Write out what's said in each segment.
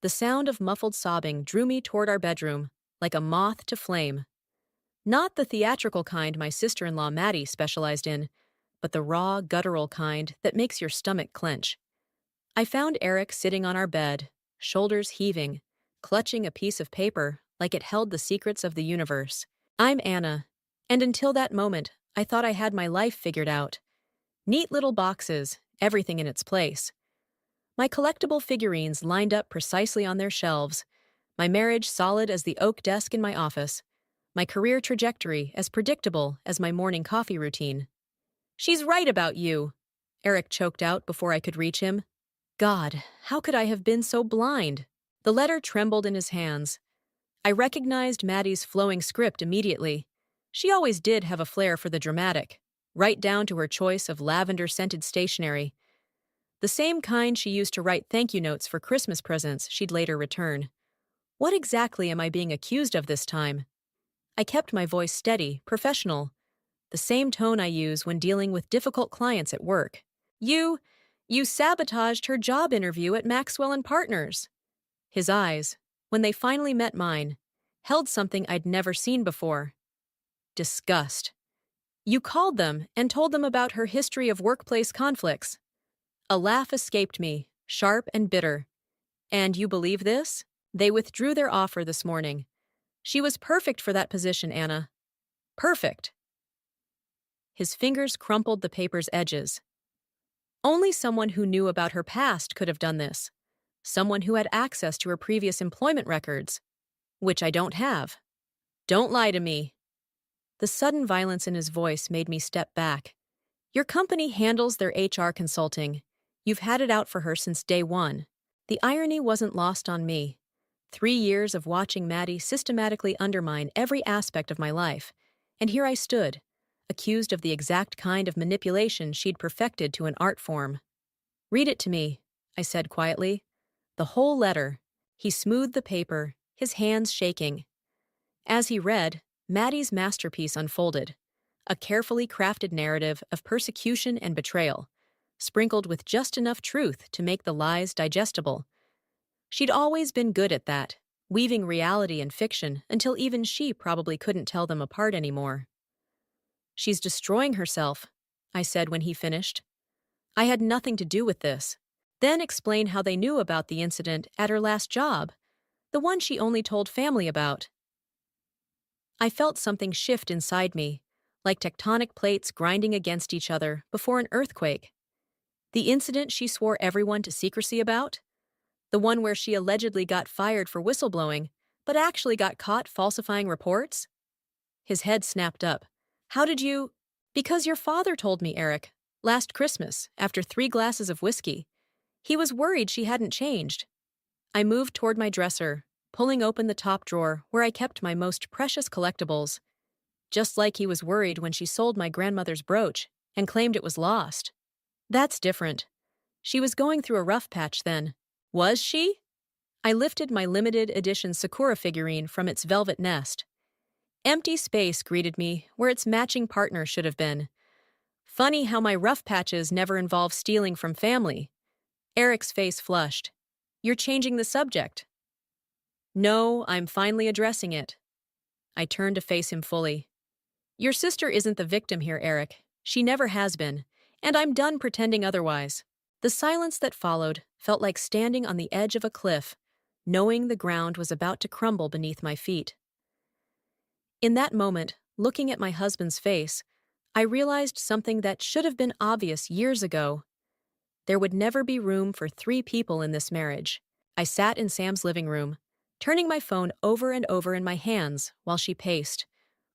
The sound of muffled sobbing drew me toward our bedroom, like a moth to flame. Not the theatrical kind my sister-in-law Maddie specialized in, but the raw, guttural kind that makes your stomach clench. I found Eric sitting on our bed, shoulders heaving, clutching a piece of paper like it held the secrets of the universe. I'm Anna, and until that moment, I thought I had my life figured out. Neat little boxes, everything in its place. My collectible figurines lined up precisely on their shelves, my marriage solid as the oak desk in my office, my career trajectory as predictable as my morning coffee routine. "She's right about you," Eric choked out before I could reach him. God, how could I have been so blind? The letter trembled in his hands. I recognized Maddie's flowing script immediately. She always did have a flair for the dramatic, right down to her choice of lavender-scented stationery. The same kind she used to write thank you notes for Christmas presents she'd later return. What exactly am I being accused of this time? I kept my voice steady, professional, the same tone I use when dealing with difficult clients at work. You, you sabotaged her job interview at Maxwell and Partners. His eyes, when they finally met mine, held something I'd never seen before. Disgust. You called them and told them about her history of workplace conflicts. A laugh escaped me, sharp and bitter. And you believe this? They withdrew their offer this morning. She was perfect for that position, Anna. Perfect. His fingers crumpled the paper's edges. Only someone who knew about her past could have done this. Someone who had access to her previous employment records, which I don't have. Don't lie to me. The sudden violence in his voice made me step back. Your company handles their HR consulting. You've had it out for her since day one. The irony wasn't lost on me. 3 years of watching Maddie systematically undermine every aspect of my life, and here I stood, accused of the exact kind of manipulation she'd perfected to an art form. Read it to me, I said quietly. The whole letter. He smoothed the paper, his hands shaking. As he read, Maddie's masterpiece unfolded, a carefully crafted narrative of persecution and betrayal, sprinkled with just enough truth to make the lies digestible. She'd always been good at that, weaving reality and fiction until even she probably couldn't tell them apart anymore. She's destroying herself, I said when he finished. I had nothing to do with this. Then explain how they knew about the incident at her last job, the one she only told family about. I felt something shift inside me, like tectonic plates grinding against each other before an earthquake. The incident she swore everyone to secrecy about? The one where she allegedly got fired for whistleblowing, but actually got caught falsifying reports? His head snapped up. How did you— Because your father told me, Eric, last Christmas, after 3 glasses of whiskey. He was worried she hadn't changed. I moved toward my dresser, pulling open the top drawer where I kept my most precious collectibles. Just like he was worried when she sold my grandmother's brooch and claimed it was lost. That's different. She was going through a rough patch then. Was she? I lifted my limited edition Sakura figurine from its velvet nest. Empty space greeted me where its matching partner should have been. Funny how my rough patches never involve stealing from family. Eric's face flushed. You're changing the subject. No, I'm finally addressing it. I turned to face him fully. Your sister isn't the victim here, Eric. She never has been, and I'm done pretending otherwise. The silence that followed felt like standing on the edge of a cliff, knowing the ground was about to crumble beneath my feet. In that moment, looking at my husband's face, I realized something that should have been obvious years ago. There would never be room for 3 people in this marriage. I sat in Sam's living room, turning my phone over and over in my hands while she paced,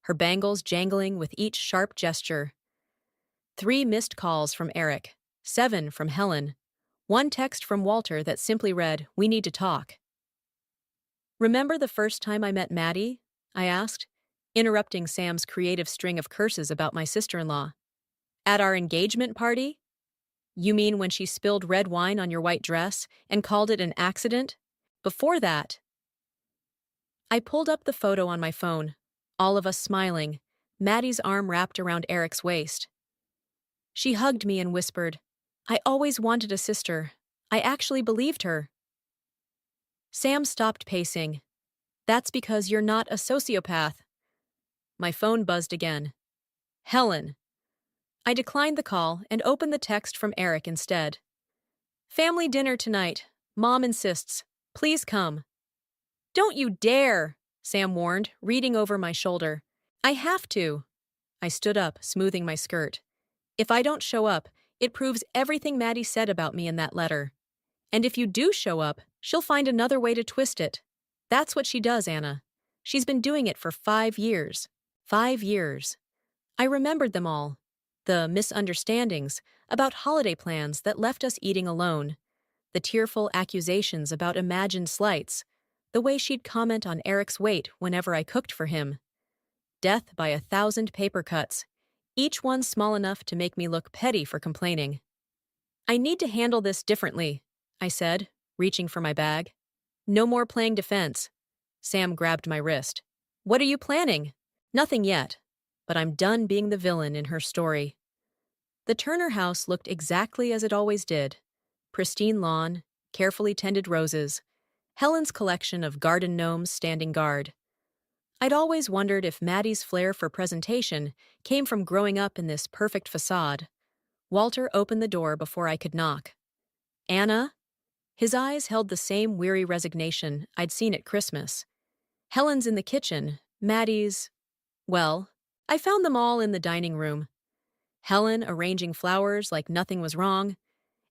her bangles jangling with each sharp gesture. 3 missed calls from Eric, 7 from Helen, 1 text from Walter that simply read, "We need to talk." Remember the first time I met Maddie? I asked, interrupting Sam's creative string of curses about my sister-in-law. At our engagement party? You mean when she spilled red wine on your white dress and called it an accident? Before that. I pulled up the photo on my phone, all of us smiling, Maddie's arm wrapped around Eric's waist. She hugged me and whispered, "I always wanted a sister. I actually believed her." Sam stopped pacing. That's because you're not a sociopath. My phone buzzed again. Helen. I declined the call and opened the text from Eric instead. Family dinner tonight. Mom insists. Please come. Don't you dare, Sam warned, reading over my shoulder. I have to. I stood up, smoothing my skirt. If I don't show up, it proves everything Maddie said about me in that letter. And if you do show up, she'll find another way to twist it. That's what she does, Anna. She's been doing it for 5 years. 5 years. I remembered them all. The misunderstandings about holiday plans that left us eating alone. The tearful accusations about imagined slights. The way she'd comment on Eric's weight whenever I cooked for him. Death by 1,000 paper cuts, each one small enough to make me look petty for complaining. I need to handle this differently, I said, reaching for my bag. No more playing defense. Sam grabbed my wrist. What are you planning? Nothing yet, but I'm done being the villain in her story. The Turner house looked exactly as it always did. Pristine lawn, carefully tended roses, Helen's collection of garden gnomes standing guard. I'd always wondered if Maddie's flair for presentation came from growing up in this perfect facade. Walter opened the door before I could knock. Anna? His eyes held the same weary resignation I'd seen at Christmas. Helen's in the kitchen, Maddie's... Well, I found them all in the dining room. Helen arranging flowers like nothing was wrong,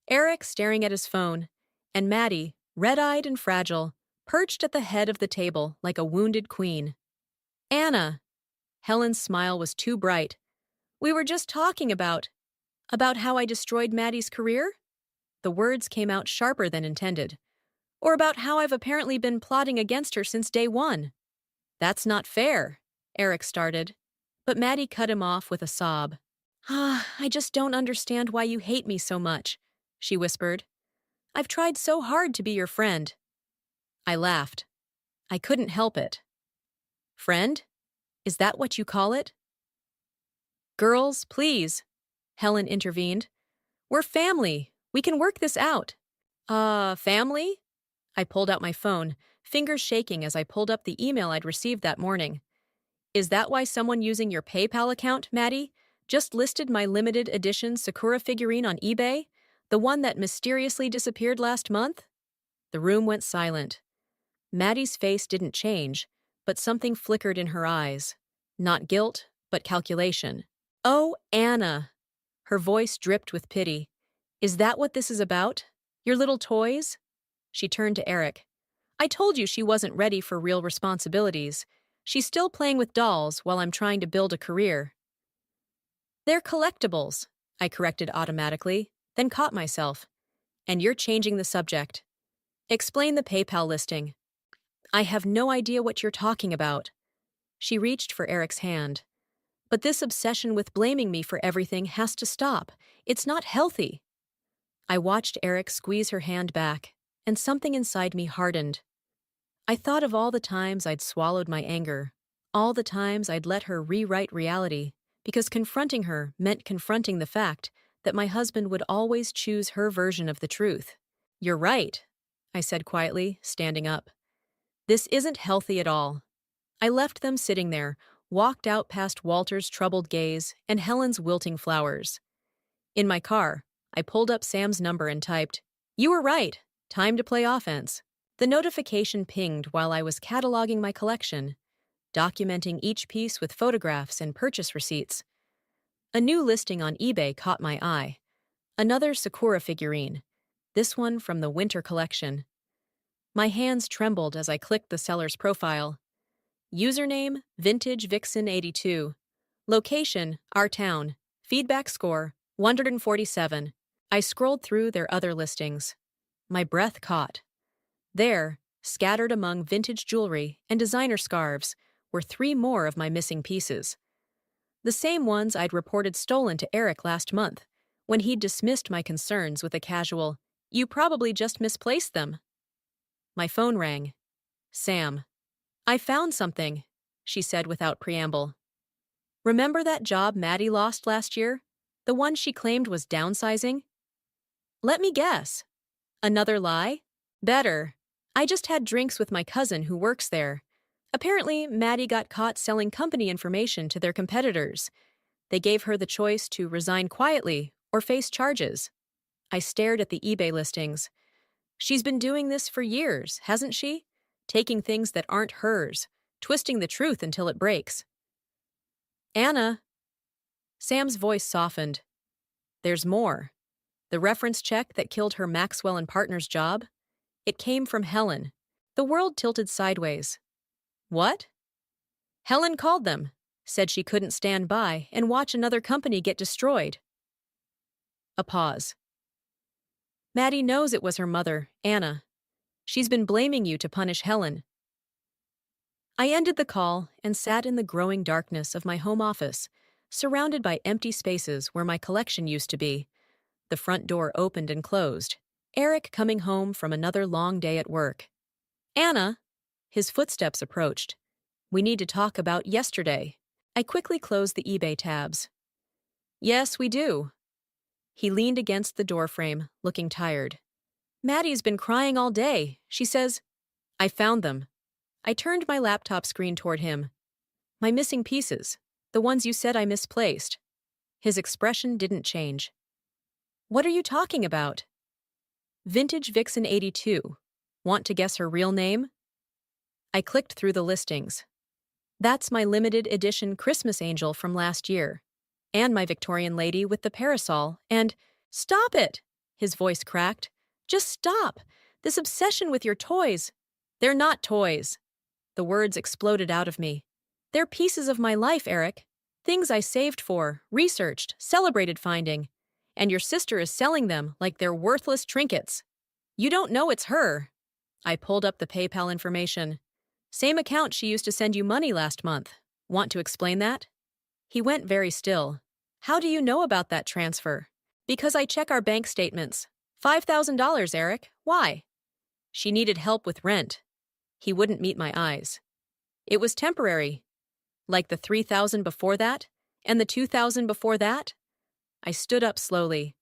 Eric staring at his phone, and Maddie, red-eyed and fragile, perched at the head of the table like a wounded queen. Anna. Helen's smile was too bright. We were just talking about how I destroyed Maddie's career? The words came out sharper than intended. Or about how I've apparently been plotting against her since day one. That's not fair, Eric started, but Maddie cut him off with a sob. I just don't understand why you hate me so much, she whispered. I've tried so hard to be your friend. I laughed. I couldn't help it. Friend? Is that what you call it? Girls, please, Helen intervened. We're family. We can work this out. Family? I pulled out my phone, fingers shaking as I pulled up the email I'd received that morning. Is that why someone using your PayPal account, Maddie, just listed my limited edition Sakura figurine on eBay? The one that mysteriously disappeared last month? The room went silent. Maddie's face didn't change, but something flickered in her eyes. Not guilt, but calculation. Oh, Anna! Her voice dripped with pity. Is that what this is about? Your little toys? She turned to Eric. I told you she wasn't ready for real responsibilities. She's still playing with dolls while I'm trying to build a career. They're collectibles, I corrected automatically, then caught myself. And you're changing the subject. Explain the PayPal listing. I have no idea what you're talking about. She reached for Eric's hand. But this obsession with blaming me for everything has to stop. It's not healthy. I watched Eric squeeze her hand back, and something inside me hardened. I thought of all the times I'd swallowed my anger, all the times I'd let her rewrite reality, because confronting her meant confronting the fact that my husband would always choose her version of the truth. You're right, I said quietly, standing up. This isn't healthy at all. I left them sitting there, walked out past Walter's troubled gaze and Helen's wilting flowers. In my car, I pulled up Sam's number and typed, "You were right. Time to play offense." The notification pinged while I was cataloging my collection, documenting each piece with photographs and purchase receipts. A new listing on eBay caught my eye. Another Sakura figurine, this one from the winter collection. My hands trembled as I clicked the seller's profile. Username, Vintage Vixen 82. Location, our town. Feedback score, 147. I scrolled through their other listings. My breath caught. There, scattered among vintage jewelry and designer scarves, were 3 more of my missing pieces. The same ones I'd reported stolen to Eric last month, when he'd dismissed my concerns with a casual, "You probably just misplaced them." My phone rang. Sam. I found something, she said without preamble. Remember that job Maddie lost last year? The one she claimed was downsizing? Let me guess. Another lie? Better. I just had drinks with my cousin who works there. Apparently, Maddie got caught selling company information to their competitors. They gave her the choice to resign quietly or face charges. I stared at the eBay listings. She's been doing this for years, hasn't she? Taking things that aren't hers, twisting the truth until it breaks. Anna. Sam's voice softened. There's more. The reference check that killed her Maxwell and Partners job? It came from Helen. The world tilted sideways. What? Helen called them, said she couldn't stand by and watch another company get destroyed. A pause. Maddie knows it was her mother, Anna. She's been blaming you to punish Helen. I ended the call and sat in the growing darkness of my home office, surrounded by empty spaces where my collection used to be. The front door opened and closed. Eric coming home from another long day at work. Anna. His footsteps approached. We need to talk about yesterday. I quickly closed the eBay tabs. Yes, we do. He leaned against the doorframe, looking tired. Maddie's been crying all day. She says, I found them. I turned my laptop screen toward him. My missing pieces, the ones you said I misplaced. His expression didn't change. What are you talking about? Vintage Vixen 82. Want to guess her real name? I clicked through the listings. That's my limited edition Christmas angel from last year. And my Victorian lady with the parasol, and— Stop it! His voice cracked. Just stop! This obsession with your toys. They're not toys. The words exploded out of me. They're pieces of my life, Eric. Things I saved for, researched, celebrated finding. And your sister is selling them like they're worthless trinkets. You don't know it's her. I pulled up the PayPal information. Same account she used to send you money last month. Want to explain that? He went very still. How do you know about that transfer? Because I check our bank statements. $5,000, Eric. Why? She needed help with rent. He wouldn't meet my eyes. It was temporary. Like the $3,000 before that? And the $2,000 before that? I stood up slowly.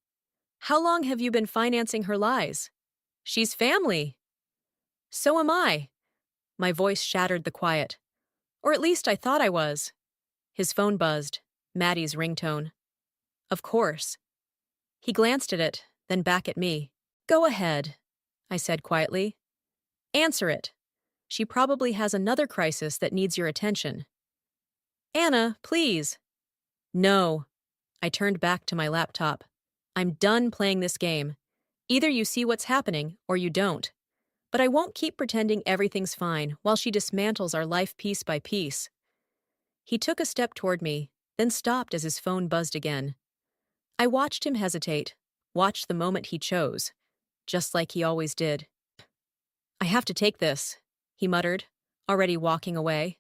How long have you been financing her lies? She's family. So am I. My voice shattered the quiet. Or at least I thought I was. His phone buzzed. Maddie's ringtone. Of course. He glanced at it, then back at me. Go ahead, I said quietly. Answer it. She probably has another crisis that needs your attention. Anna, please. No. I turned back to my laptop. I'm done playing this game. Either you see what's happening or you don't. But I won't keep pretending everything's fine while she dismantles our life piece by piece. He took a step toward me, then stopped as his phone buzzed again. I watched him hesitate, watched the moment he chose, just like he always did. I have to take this, he muttered, already walking away.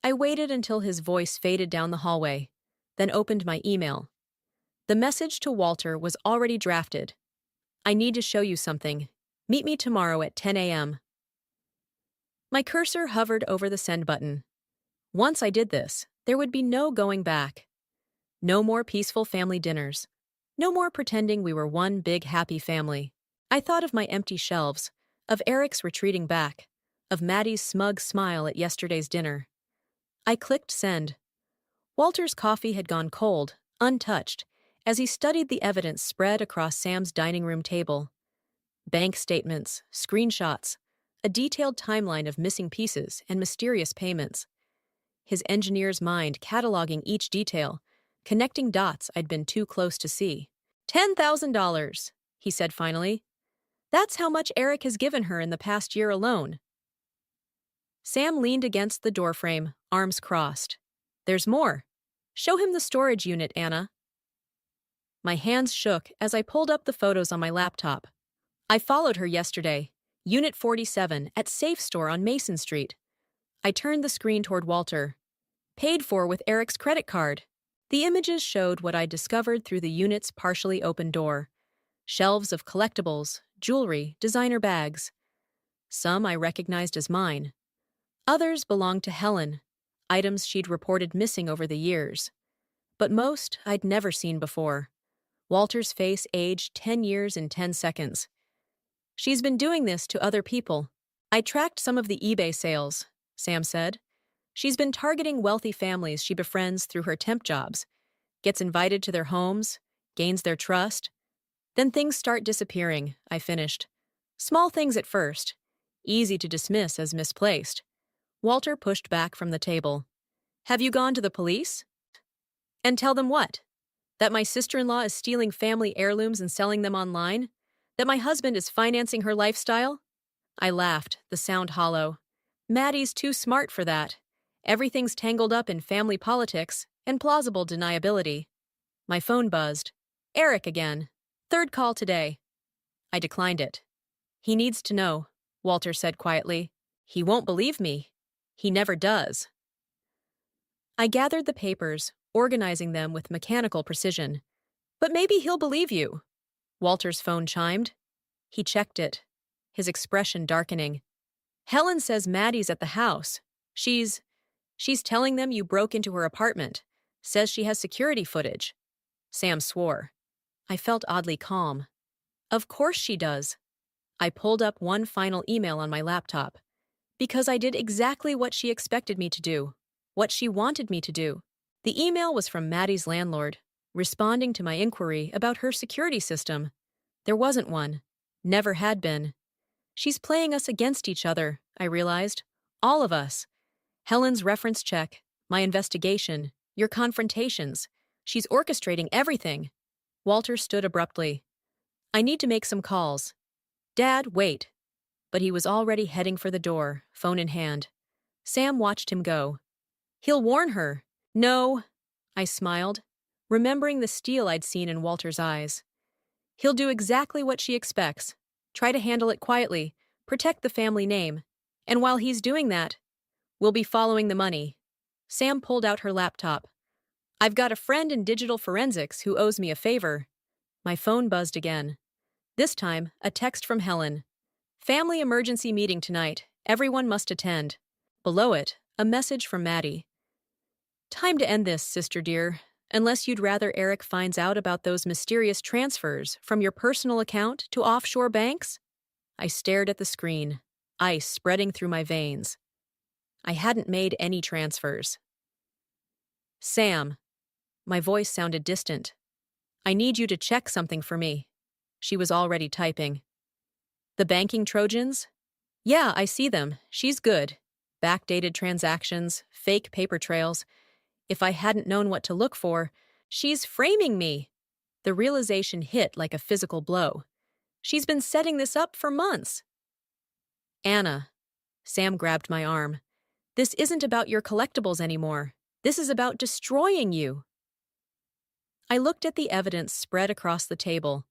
I waited until his voice faded down the hallway, then opened my email. The message to Walter was already drafted. I need to show you something. Meet me tomorrow at 10 a.m. My cursor hovered over the send button. Once I did this, there would be no going back. No more peaceful family dinners. No more pretending we were one big happy family. I thought of my empty shelves, of Eric's retreating back, of Maddie's smug smile at yesterday's dinner. I clicked send. Walter's coffee had gone cold, untouched, as he studied the evidence spread across Sam's dining room table. Bank statements, screenshots, a detailed timeline of missing pieces and mysterious payments. His engineer's mind cataloging each detail, connecting dots I'd been too close to see. $10,000, he said finally. That's how much Eric has given her in the past year alone. Sam leaned against the doorframe, arms crossed. There's more. Show him the storage unit, Anna. My hands shook as I pulled up the photos on my laptop. I followed her yesterday, Unit 47 at Safe Store on Mason Street. I turned the screen toward Walter. Paid for with Eric's credit card. The images showed what I discovered through the unit's partially open door. Shelves of collectibles, jewelry, designer bags. Some I recognized as mine. Others belonged to Helen, items she'd reported missing over the years. But most I'd never seen before. Walter's face aged 10 years in 10 seconds. She's been doing this to other people. I tracked some of the eBay sales, Sam said. She's been targeting wealthy families she befriends through her temp jobs, gets invited to their homes, gains their trust. Then things start disappearing, I finished. Small things at first, easy to dismiss as misplaced. Walter pushed back from the table. Have you gone to the police? And tell them what? That my sister-in-law is stealing family heirlooms and selling them online? That my husband is financing her lifestyle? I laughed, the sound hollow. Maddie's too smart for that. Everything's tangled up in family politics and plausible deniability. My phone buzzed. Eric again. Third call today. I declined it. He needs to know, Walter said quietly. He won't believe me. He never does. I gathered the papers, organizing them with mechanical precision. But maybe he'll believe you. Walter's phone chimed. He checked it, his expression darkening. Helen says Maddie's at the house. She's telling them you broke into her apartment. Says she has security footage. Sam swore. I felt oddly calm. Of course she does. I pulled up one final email on my laptop. Because I did exactly what she expected me to do. What she wanted me to do. The email was from Maddie's landlord, responding to my inquiry about her security system. There wasn't one. Never had been. She's playing us against each other, I realized. All of us. Helen's reference check, my investigation, your confrontations. She's orchestrating everything. Walter stood abruptly. I need to make some calls. Dad, wait. But he was already heading for the door, phone in hand. Sam watched him go. He'll warn her. No, I smiled, remembering the steel I'd seen in Walter's eyes. He'll do exactly what she expects. Try to handle it quietly, protect the family name. And while he's doing that, we'll be following the money. Sam pulled out her laptop. I've got a friend in digital forensics who owes me a favor. My phone buzzed again. This time, a text from Helen. Family emergency meeting tonight. Everyone must attend. Below it, a message from Maddie. Time to end this, sister dear. Unless you'd rather Eric finds out about those mysterious transfers from your personal account to offshore banks? I stared at the screen, ice spreading through my veins. I hadn't made any transfers. Sam. My voice sounded distant. I need you to check something for me. She was already typing. The banking Trojans? Yeah, I see them. She's good. Backdated transactions, fake paper trails. If I hadn't known what to look for, she's framing me. The realization hit like a physical blow. She's been setting this up for months. Anna. Sam grabbed my arm. This isn't about your collectibles anymore. This is about destroying you. I looked at the evidence spread across the table,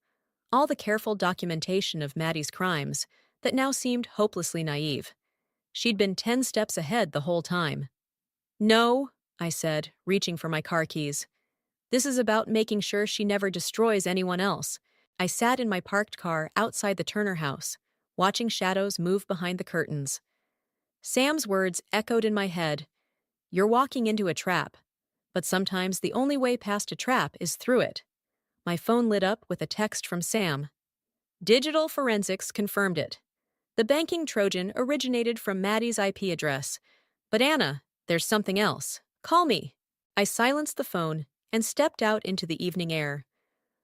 all the careful documentation of Maddie's crimes that now seemed hopelessly naive. She'd been 10 steps ahead the whole time. No, I said, reaching for my car keys. This is about making sure she never destroys anyone else. I sat in my parked car outside the Turner house, watching shadows move behind the curtains. Sam's words echoed in my head. You're walking into a trap, but sometimes the only way past a trap is through it. My phone lit up with a text from Sam. Digital forensics confirmed it. The banking Trojan originated from Maddie's IP address. But Anna, there's something else. Call me. I silenced the phone and stepped out into the evening air.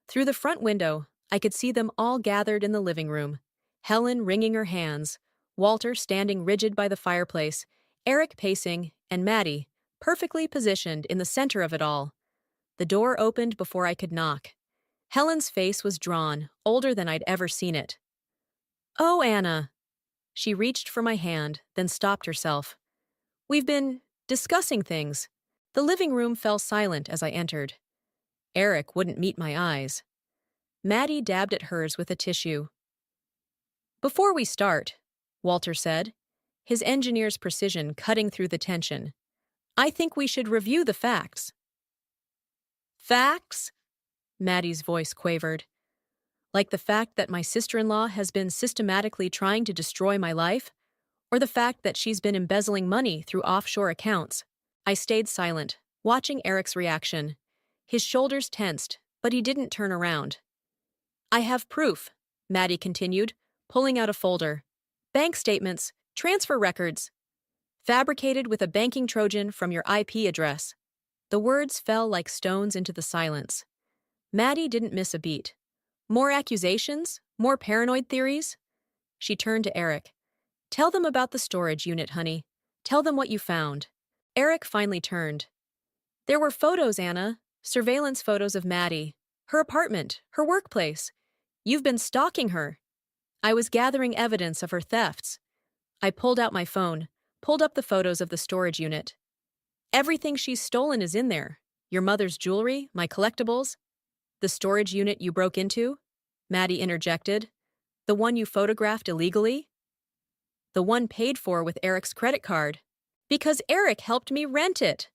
Through the front window, I could see them all gathered in the living room. Helen wringing her hands, Walter standing rigid by the fireplace, Eric pacing, and Maddie, perfectly positioned in the center of it all. The door opened before I could knock. Helen's face was drawn, older than I'd ever seen it. Oh, Anna. She reached for my hand, then stopped herself. We've been discussing things. The living room fell silent as I entered. Eric wouldn't meet my eyes. Maddie dabbed at hers with a tissue. Before we start, Walter said, his engineer's precision cutting through the tension, I think we should review the facts. Facts? Maddie's voice quavered. Like the fact that my sister-in-law has been systematically trying to destroy my life? Or the fact that she's been embezzling money through offshore accounts? I stayed silent, watching Eric's reaction. His shoulders tensed, but he didn't turn around. I have proof, Maddie continued, pulling out a folder. Bank statements, transfer records, fabricated with a banking Trojan from your IP address. The words fell like stones into the silence. Maddie didn't miss a beat. More accusations? More paranoid theories? She turned to Eric. Tell them about the storage unit, honey. Tell them what you found. Eric finally turned. There were photos, Anna. Surveillance photos of Maddie. Her apartment. Her workplace. You've been stalking her. I was gathering evidence of her thefts. I pulled out my phone, pulled up the photos of the storage unit. Everything she's stolen is in there. Your mother's jewelry, my collectibles. The storage unit you broke into? Maddie interjected. The one you photographed illegally? The one paid for with Eric's credit card. Because Eric helped me rent it.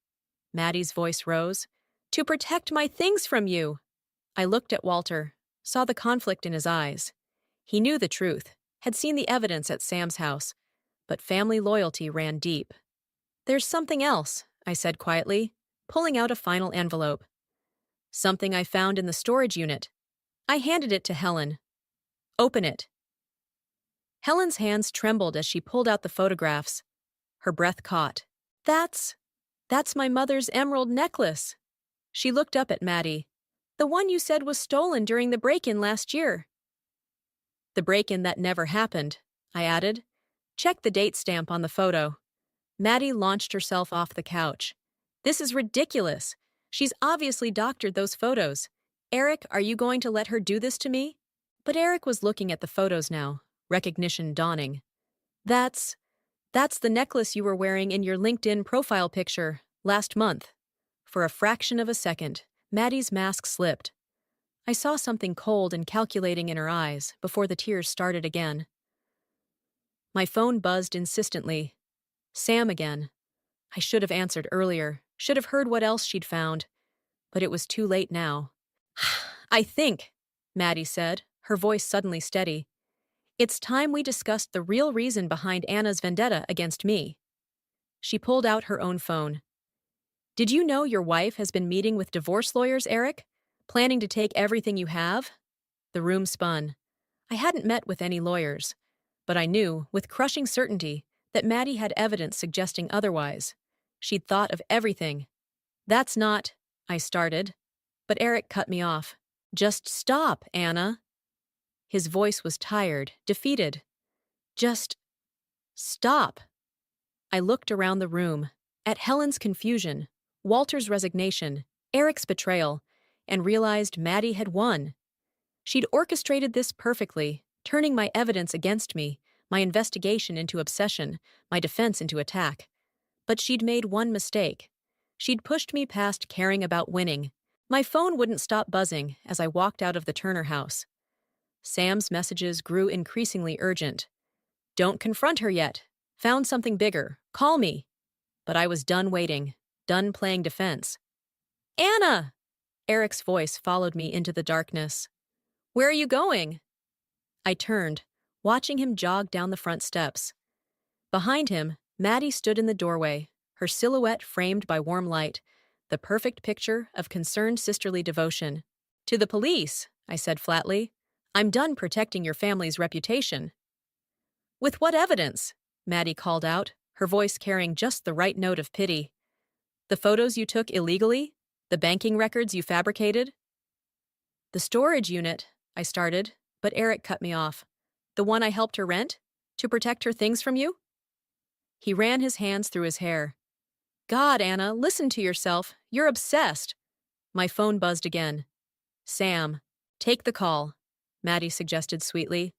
Maddie's voice rose. To protect my things from you. I looked at Walter, saw the conflict in his eyes. He knew the truth, had seen the evidence at Sam's house, but family loyalty ran deep. There's something else, I said quietly, pulling out a final envelope. Something I found in the storage unit. I handed it to Helen. Open it. Helen's hands trembled as she pulled out the photographs. Her breath caught. That's my mother's emerald necklace. She looked up at Maddie. The one you said was stolen during the break-in last year. The break-in that never happened, I added. Check the date stamp on the photo. Maddie launched herself off the couch. This is ridiculous. She's obviously doctored those photos. Eric, are you going to let her do this to me? But Eric was looking at the photos now, recognition dawning. That's the necklace you were wearing in your LinkedIn profile picture last month. For a fraction of a second, Maddie's mask slipped. I saw something cold and calculating in her eyes before the tears started again. My phone buzzed insistently. Sam again. I should have answered earlier, should have heard what else she'd found. But it was too late now. I think, Maddie said, her voice suddenly steady. It's time we discussed the real reason behind Anna's vendetta against me. She pulled out her own phone. Did you know your wife has been meeting with divorce lawyers, Eric? Planning to take everything you have? The room spun. I hadn't met with any lawyers, but I knew, with crushing certainty, that Maddie had evidence suggesting otherwise. She'd thought of everything. That's not, I started, but Eric cut me off. Just stop, Anna. His voice was tired, defeated. Just stop. I looked around the room, at Helen's confusion, Walter's resignation, Eric's betrayal, and realized Maddie had won. She'd orchestrated this perfectly, turning my evidence against me, my investigation into obsession, my defense into attack. But she'd made one mistake. She'd pushed me past caring about winning. My phone wouldn't stop buzzing as I walked out of the Turner house. Sam's messages grew increasingly urgent. Don't confront her yet. Found something bigger. Call me. But I was done waiting, done playing defense. Anna! Eric's voice followed me into the darkness. Where are you going? I turned, watching him jog down the front steps. Behind him, Maddie stood in the doorway, her silhouette framed by warm light, the perfect picture of concerned sisterly devotion. To the police, I said flatly. I'm done protecting your family's reputation. With what evidence? Maddie called out, her voice carrying just the right note of pity. The photos you took illegally? The banking records you fabricated? The storage unit, I started, but Eric cut me off. The one I helped her rent? To protect her things from you? He ran his hands through his hair. God, Anna, listen to yourself. You're obsessed. My phone buzzed again. Sam, take the call, Maddie suggested sweetly.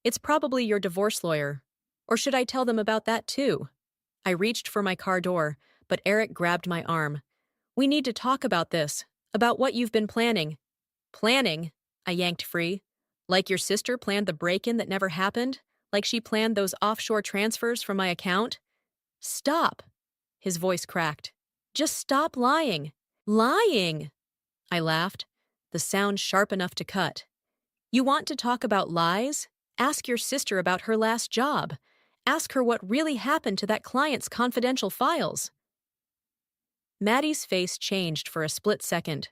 It's probably your divorce lawyer. Or should I tell them about that too? I reached for my car door, but Eric grabbed my arm. We need to talk about this, about what you've been planning. Planning? I yanked free. Like your sister planned the break-in that never happened? Like she planned those offshore transfers from my account? Stop! His voice cracked. Just stop lying. Lying! I laughed, the sound sharp enough to cut. You want to talk about lies? Ask your sister about her last job. Ask her what really happened to that client's confidential files. Maddie's face changed for a split second,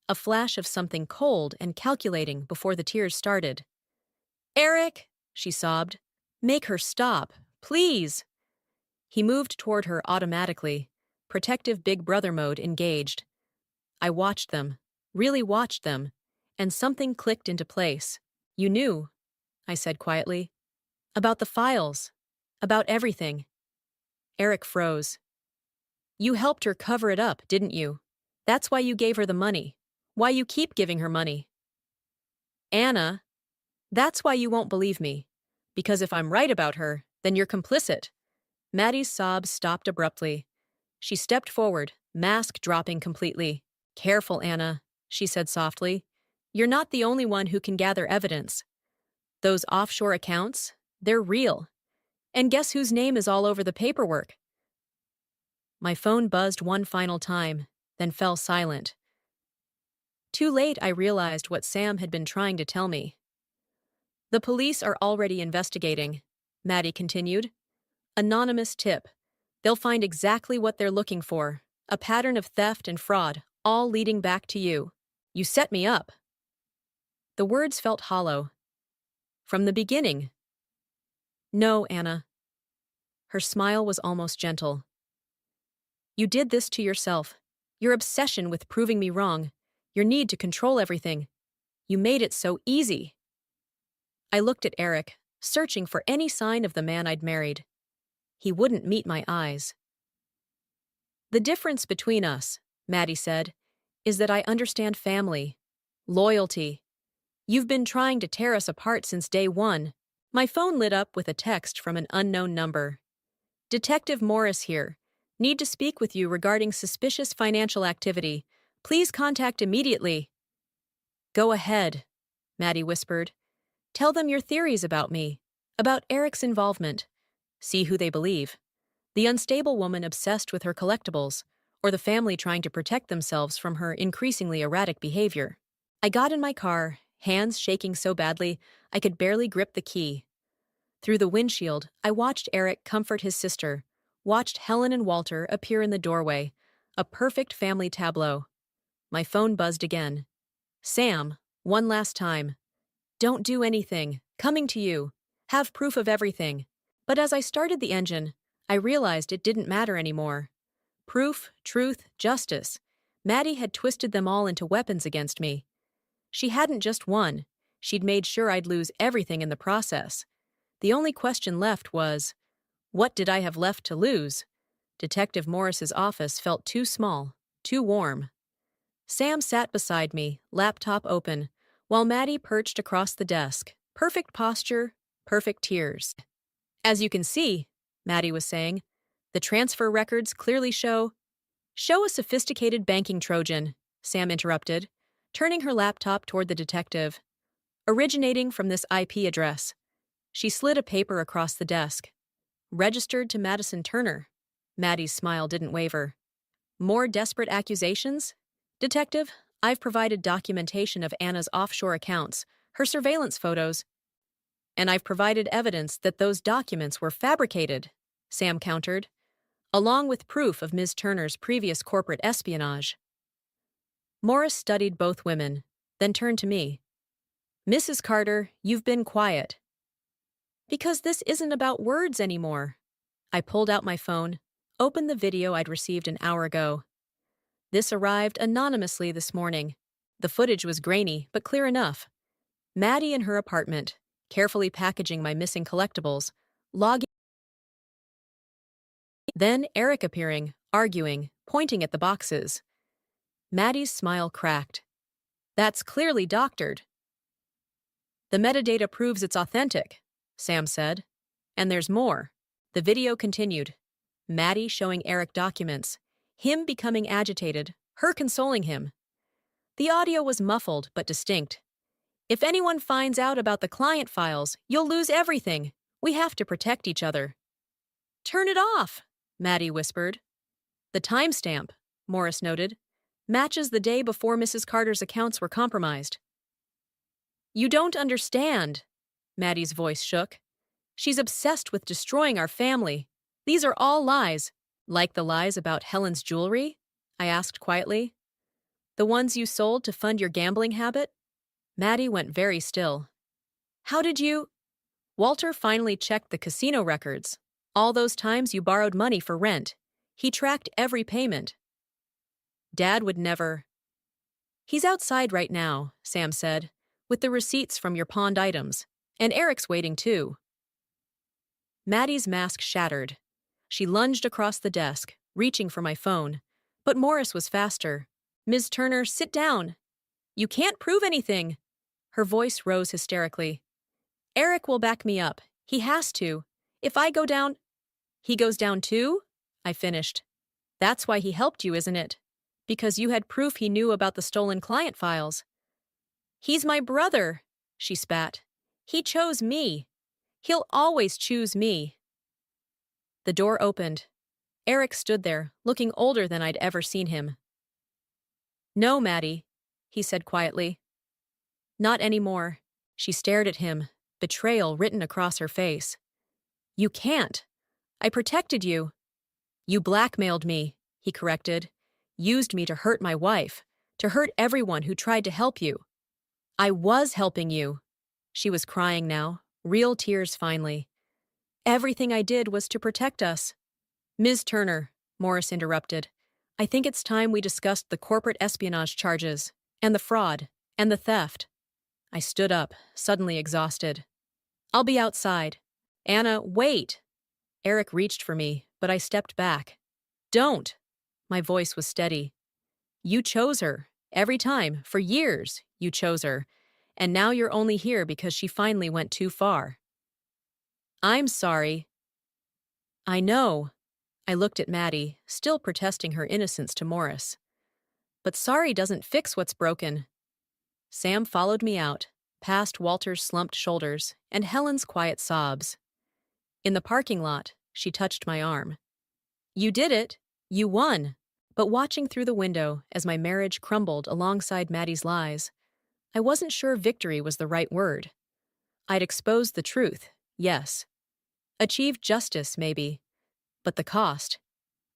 a flash of something cold and calculating before the tears started. Eric, she sobbed. Make her stop, please. He moved toward her automatically, protective Big Brother mode engaged. I watched them, really watched them, and something clicked into place. You knew, I said quietly. About the files. About everything. Eric froze. You helped her cover it up, didn't you? That's why you gave her the money. Why you keep giving her money. Anna, that's why you won't believe me. Because if I'm right about her, then you're complicit. Maddie's sobs stopped abruptly. She stepped forward, mask dropping completely. Careful, Anna, she said softly. You're not the only one who can gather evidence. Those offshore accounts, they're real. And guess whose name is all over the paperwork? My phone buzzed one final time, then fell silent. Too late, I realized what Sam had been trying to tell me. The police are already investigating, Maddie continued. Anonymous tip. They'll find exactly what they're looking for. A pattern of theft and fraud, all leading back to you. You set me up. The words felt hollow. From the beginning. No, Anna. Her smile was almost gentle. You did this to yourself. Your obsession with proving me wrong. Your need to control everything. You made it so easy. I looked at Eric, searching for any sign of the man I'd married. He wouldn't meet my eyes. The difference between us, Maddie said, is that I understand family, loyalty. You've been trying to tear us apart since day one. My phone lit up with a text from an unknown number. Detective Morris here. Need to speak with you regarding suspicious financial activity. Please contact immediately. Go ahead, Maddie whispered. Tell them your theories about me, about Eric's involvement. See who they believe. The unstable woman obsessed with her collectibles, or the family trying to protect themselves from her increasingly erratic behavior. I got in my car, hands shaking so badly I could barely grip the key. Through the windshield, I watched Eric comfort his sister, watched Helen and Walter appear in the doorway, a perfect family tableau. My phone buzzed again. Sam, one last time. Don't do anything. Coming to you. Have proof of everything. But as I started the engine, I realized it didn't matter anymore. Proof, truth, justice. Maddie had twisted them all into weapons against me. She hadn't just won. She'd made sure I'd lose everything in the process. The only question left was, what did I have left to lose? Detective Morris's office felt too small, too warm. Sam sat beside me, laptop open, while Maddie perched across the desk. Perfect posture, perfect tears. As you can see, Maddie was saying, the transfer records clearly show a sophisticated banking Trojan, Sam interrupted, turning her laptop toward the detective. Originating from this IP address. She slid a paper across the desk. Registered to Madison Turner. Maddie's smile didn't waver. More desperate accusations? Detective, I've provided documentation of Anna's offshore accounts, her surveillance photos, and I've provided evidence that those documents were fabricated, Sam countered, along with proof of Ms. Turner's previous corporate espionage. Morris studied both women, then turned to me. Mrs. Carter, you've been quiet. Because this isn't about words anymore. I pulled out my phone, opened the video I'd received an hour ago. This arrived anonymously this morning. The footage was grainy, but clear enough. Maddie in her apartment, carefully packaging my missing collectibles, logging. Then Eric appearing, arguing, pointing at the boxes. Maddie's smile cracked. That's clearly doctored. The metadata proves it's authentic, Sam said. And there's more. The video continued. Maddie showing Eric documents, him becoming agitated, her consoling him. The audio was muffled but distinct. If anyone finds out about the client files, you'll lose everything. We have to protect each other. Turn it off, Maddie whispered. The timestamp, Morris noted, matches the day before Mrs. Carter's accounts were compromised. You don't understand, Maddie's voice shook. She's obsessed with destroying our family. These are all lies. Like the lies about Helen's jewelry? I asked quietly. The ones you sold to fund your gambling habit? Maddie went very still. How did you? Walter finally checked the casino records. All those times you borrowed money for rent. He tracked every payment. Dad would never. He's outside right now, Sam said, with the receipts from your pawned items. And Eric's waiting too. Maddie's mask shattered. She lunged across the desk, reaching for my phone. But Morris was faster. Ms. Turner, sit down. You can't prove anything. Her voice rose hysterically. Eric will back me up. He has to. If I go down... He goes down too? I finished. That's why he helped you, isn't it? Because you had proof he knew about the stolen client files. He's my brother, she spat. He chose me. He'll always choose me. The door opened. Eric stood there, looking older than I'd ever seen him. No, Maddie, he said quietly. Not anymore. She stared at him, betrayal written across her face. You can't. I protected you. You blackmailed me, he corrected. Used me to hurt my wife, to hurt everyone who tried to help you. I was helping you. She was crying now, real tears finally. Everything I did was to protect us. Ms. Turner, Morris interrupted, I think it's time we discussed the corporate espionage charges, and the fraud, and the theft. I stood up, suddenly exhausted. I'll be outside. Anna, wait! Eric reached for me, but I stepped back. Don't! My voice was steady. You chose her. Every time, for years, you chose her. And now you're only here because she finally went too far. I'm sorry. I know. I looked at Maddie, still protesting her innocence to Morris. But sorry doesn't fix what's broken. Sam followed me out, past Walter's slumped shoulders and Helen's quiet sobs. In the parking lot, she touched my arm. You did it. You won. But watching through the window as my marriage crumbled alongside Maddie's lies, I wasn't sure victory was the right word. I'd exposed the truth, yes. Achieved justice, maybe. But the cost.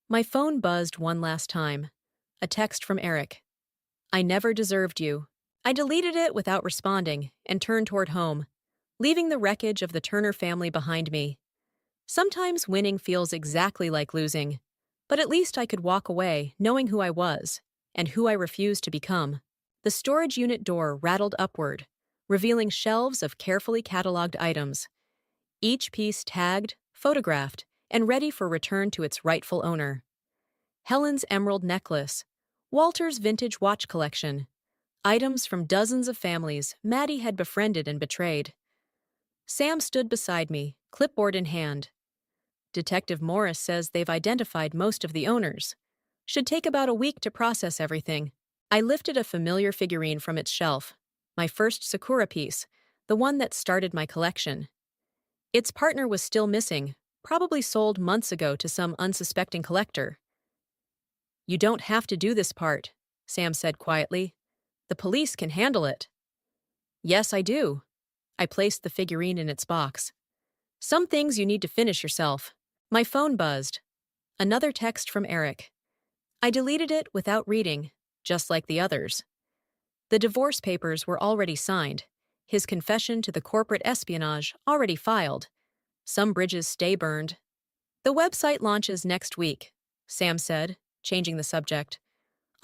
My phone buzzed one last time. A text from Eric. I never deserved you. I deleted it without responding and turned toward home, leaving the wreckage of the Turner family behind me. Sometimes winning feels exactly like losing, but at least I could walk away knowing who I was and who I refused to become. The storage unit door rattled upward, revealing shelves of carefully cataloged items, each piece tagged, photographed, and ready for return to its rightful owner. Helen's emerald necklace, Walter's vintage watch collection, items from dozens of families Maddie had befriended and betrayed. Sam stood beside me, clipboard in hand. Detective Morris says they've identified most of the owners. Should take about a week to process everything. I lifted a familiar figurine from its shelf, my first Sakura piece, the one that started my collection. Its partner was still missing, probably sold months ago to some unsuspecting collector. You don't have to do this part, Sam said quietly. The police can handle it. Yes, I do. I placed the figurine in its box. Some things you need to finish yourself. My phone buzzed. Another text from Eric. I deleted it without reading, just like the others. The divorce papers were already signed, his confession to the corporate espionage already filed. Some bridges stay burned. The website launches next week, Sam said, changing the subject.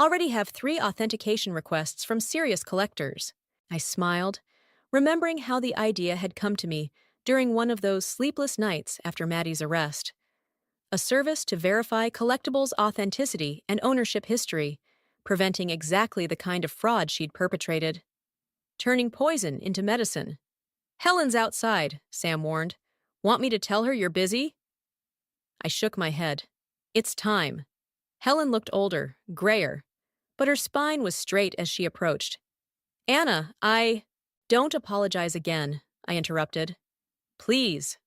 Already have 3 authentication requests from serious collectors. I smiled, remembering how the idea had come to me during one of those sleepless nights after Maddie's arrest. A service to verify collectibles' authenticity and ownership history, preventing exactly the kind of fraud she'd perpetrated. Turning poison into medicine. Helen's outside, Sam warned. Want me to tell her you're busy? I shook my head. It's time. Helen looked older, grayer, but her spine was straight as she approached. Anna, Don't apologize again, I interrupted. Please.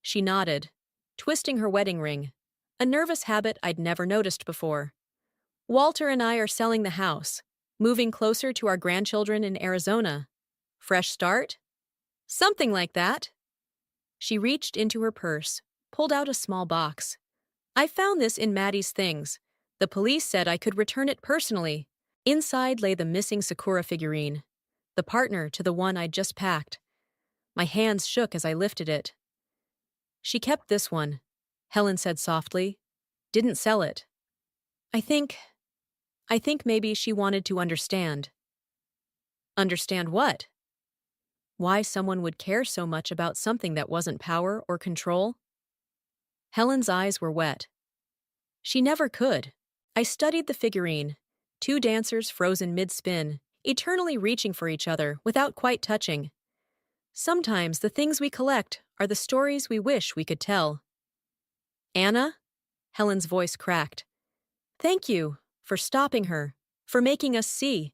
She nodded, twisting her wedding ring, a nervous habit I'd never noticed before. Walter and I are selling the house, moving closer to our grandchildren in Arizona. Fresh start? Something like that. She reached into her purse, pulled out a small box. I found this in Maddie's things. The police said I could return it personally. Inside lay the missing Sakura figurine, the partner to the one I'd just packed. My hands shook as I lifted it. She kept this one, Helen said softly. Didn't sell it. I think. I think maybe she wanted to understand. Understand what? Why someone would care so much about something that wasn't power or control? Helen's eyes were wet. She never could. I studied the figurine. Two dancers frozen mid-spin, eternally reaching for each other without quite touching. Sometimes the things we collect are the stories we wish we could tell. Anna? Helen's voice cracked. Thank you for stopping her, for making us see.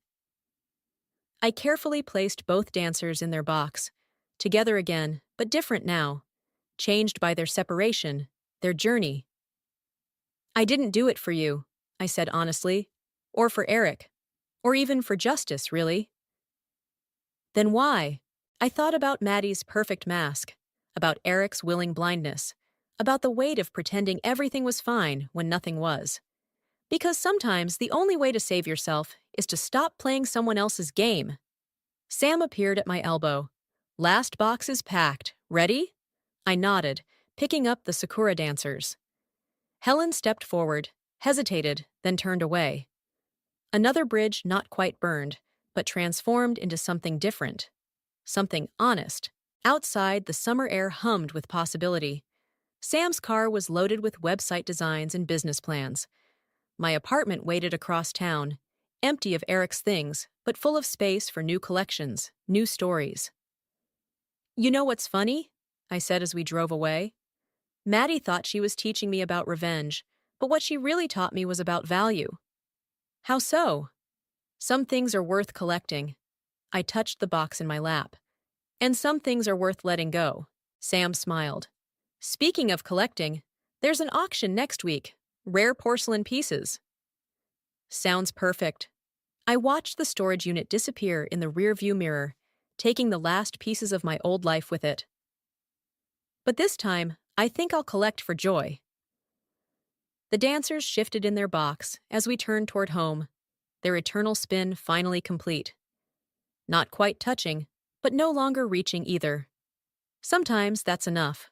I carefully placed both dancers in their box, together again, but different now, changed by their separation, their journey. I didn't do it for you, I said honestly, or for Eric, or even for justice, really. Then why? I thought about Maddie's perfect mask, about Eric's willing blindness, about the weight of pretending everything was fine when nothing was. Because sometimes the only way to save yourself is to stop playing someone else's game. Sam appeared at my elbow. Last box is packed. Ready? I nodded, picking up the Sakura dancers. Helen stepped forward, hesitated, then turned away. Another bridge not quite burned, but transformed into something different. Something honest. Outside, the summer air hummed with possibility. Sam's car was loaded with website designs and business plans. My apartment waited across town, empty of Eric's things, but full of space for new collections, new stories. You know what's funny? I said as we drove away. Maddie thought she was teaching me about revenge, but what she really taught me was about value. How so? Some things are worth collecting. I touched the box in my lap. And some things are worth letting go. Sam smiled. Speaking of collecting, there's an auction next week. Rare porcelain pieces. Sounds perfect. I watched the storage unit disappear in the rearview mirror, taking the last pieces of my old life with it. But this time, I think I'll collect for joy. The dancers shifted in their box as we turned toward home, their eternal spin finally complete. Not quite touching, but no longer reaching either. Sometimes that's enough.